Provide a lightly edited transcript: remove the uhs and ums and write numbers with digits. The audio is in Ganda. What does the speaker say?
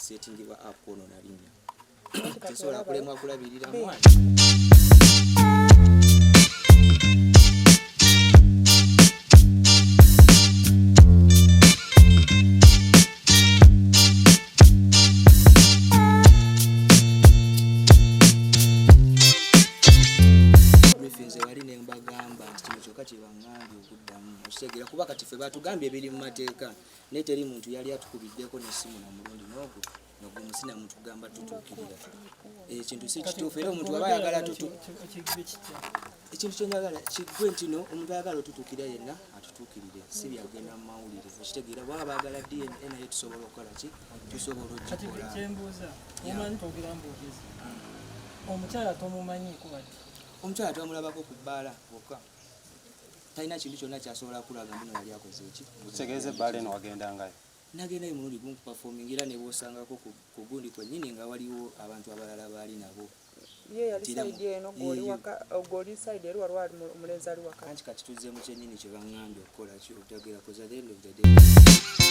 kusetingibwa app ono nalinnya kisobola kulemwa kulabirira mwana okitegera kuba kati ffe batugambye ebiri mu mateeka naye teri muntu yali atukubiddeko n'essimu na mulundi n'ogwo n'ogumusina mutugamba tutuukirira ekintu si kituufu era omuntu aba ayagala ekintu kyenjagala kiggwe nti no omuntu ayagala otutuukira yenna atutuukirire si byagenda mu mawulire okitegeera bwaba baagala DNA naye tusobola okukola ki tusobola okikola kyembuuza omanyi twogera mbuulizi omukyala tomumanyiiko bati omukyala twamulabako ku bbaala bwokka talina kintu kyonna kyasobola kulaga muno yali akoze eki utegeeze bbaala eno wagendangayo nagendayo mulundi gumu kuperforming era ne bw'osangako ku gundi kwennyini nga waliwo abantu abalala baali nabo ye yali side eno goli side eri waliwo omulenzi ali waka anti kati tuzze mu kyennyini kye baŋŋambye okukola ki okutegeera koza the end of the day